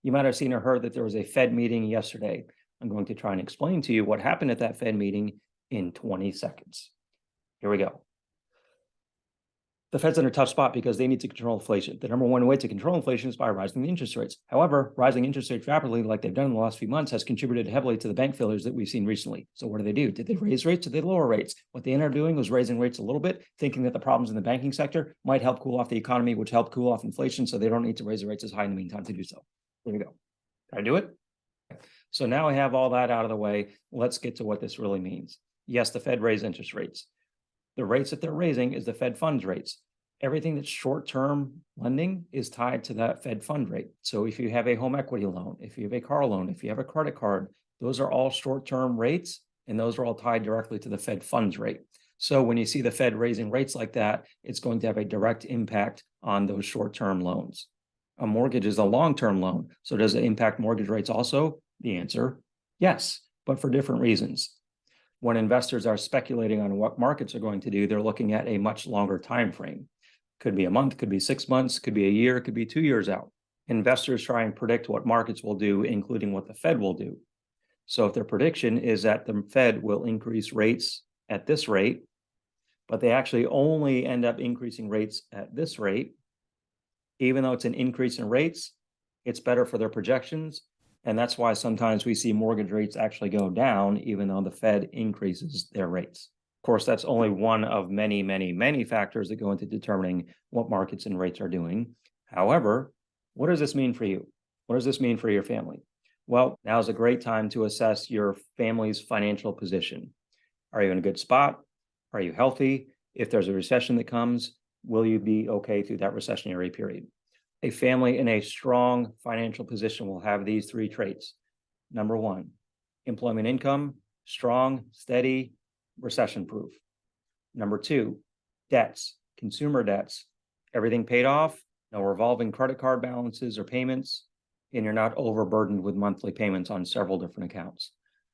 You might have seen or heard that there was a Fed meeting yesterday. I'm going to try and explain to you what happened at that Fed meeting in 20 seconds. Here we go. The Fed's in a tough spot because they need to control inflation. The number one way to control inflation is by rising the interest rates. However, rising interest rates rapidly, like they've done in the last few months, has contributed heavily to the bank failures that we've seen recently. So what do? Did they raise rates? Did they lower rates? What they ended up doing was raising rates a little bit, thinking that the problems in the banking sector might help cool off the economy, which helped cool off inflation, so they don't need to raise the rates as high in the meantime to do so. There we go. Can I do it? So now I have all that out of the way. Let's get to what this really means. Yes, the Fed raised interest rates. The rates that they're raising is the Fed funds rates. Everything that's short-term lending is tied to that Fed fund rate. So if you have a home equity loan, if you have a car loan, if you have a credit card, those are all short-term rates, and those are all tied directly to the Fed funds rate. So when you see the Fed raising rates like that, it's going to have a direct impact on those short-term loans. A mortgage is a long-term loan. So does it impact mortgage rates also? The answer, yes, but for different reasons. When investors are speculating on what markets are going to do, they're looking at a much longer time frame. Could be a month, could be 6 months, could be a year, could be 2 years out. Investors try and predict what markets will do, including what the Fed will do. So if their prediction is that the Fed will increase rates at this rate, but they actually only end up increasing rates at this rate, even though it's an increase in rates, it's better for their projections. And that's why sometimes we see mortgage rates actually go down, even though the Fed increases their rates. Of course, that's only one of many, many, many factors that go into determining what markets and rates are doing. However, what does this mean for you? What does this mean for your family? Well, now is a great time to assess your family's financial position. Are you in a good spot? Are you healthy? If there's a recession that comes, will you be okay through that recessionary period? A family in a strong financial position will have these three traits. Number one, employment income, strong, steady, recession-proof. Number two, debts, consumer debts, everything paid off, no revolving credit card balances or payments, and you're not overburdened with monthly payments on several different accounts.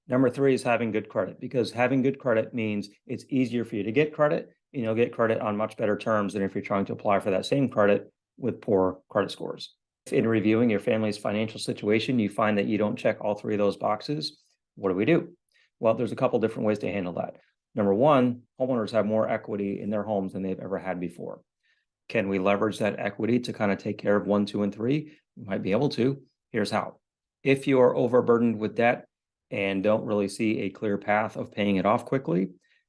Number three is having good credit, because having good credit means it's easier for you to get credit, and you'll get credit on much better terms than if you're trying to apply for that same credit with poor credit scores. In reviewing your family's financial situation, you find that you don't check all three of those boxes. What do? Well, there's a couple different ways to handle that. Number one, homeowners have more equity in their homes than they've ever had before. Can we leverage that equity to kind of take care of 1, 2, and 3? We might be able to. Here's how. If you are overburdened with debt and don't really see a clear path of paying it off quickly,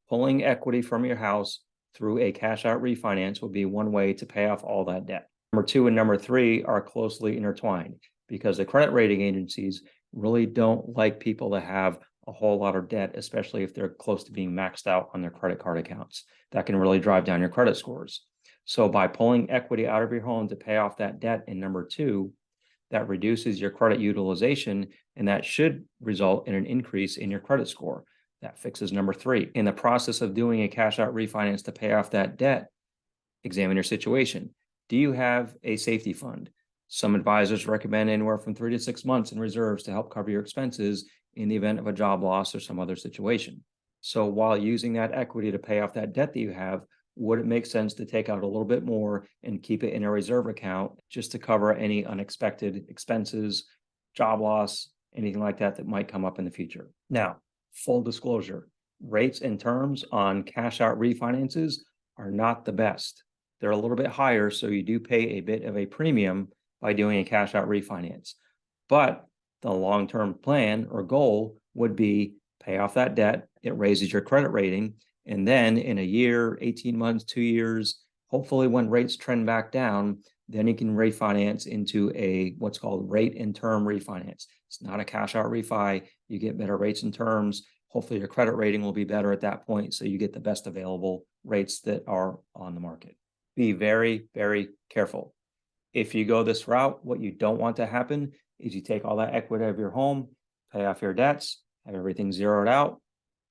pulling equity from your house through a cash out refinance will be one way to pay off all that debt. Number two and number three are closely intertwined because the credit rating agencies really don't like people to have a whole lot of debt, especially if they're close to being maxed out on their credit card accounts. That can really drive down your credit scores. So by pulling equity out of your home to pay off that debt in number two, that reduces your credit utilization, and that should result in an increase in your credit score. That fixes number three. In the process of doing a cash out refinance to pay off that debt, examine your situation. Do you have a safety fund? Some advisors recommend anywhere from 3 to 6 months in reserves to help cover your expenses in the event of a job loss or some other situation. So while using that equity to pay off that debt that you have, would it make sense to take out a little bit more and keep it in a reserve account just to cover any unexpected expenses, job loss, anything like that that might come up in the future? Now, full disclosure, rates and terms on cash out refinances are not the best. They're a little bit higher, so you do pay a bit of a premium by doing a cash out refinance. But the long-term plan or goal would be pay off that debt. It raises your credit rating. And then in a year, 18 months, 2 years, hopefully when rates trend back down, then you can refinance into a what's called rate and term refinance. It's not a cash out refi. You get better rates and terms. Hopefully your credit rating will be better at that point, so you get the best available rates that are on the market. Be very, very careful. If you go this route, what you don't want to happen is you take all that equity out of your home, pay off your debts, have everything zeroed out,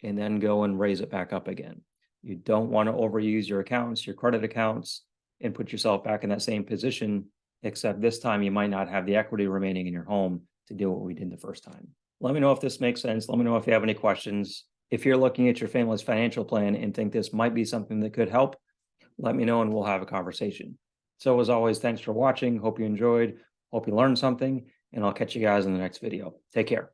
and then go and raise it back up again. You don't want to overuse your accounts, your credit accounts, and put yourself back in that same position, except this time you might not have the equity remaining in your home to do what we did the first time. Let me know if this makes sense. Let me know if you have any questions. If you're looking at your family's financial plan and think this might be something that could help, let me know and we'll have a conversation. So as always, thanks for watching. Hope you enjoyed. Hope you learned something. and I'll catch you guys in the next video. Take care.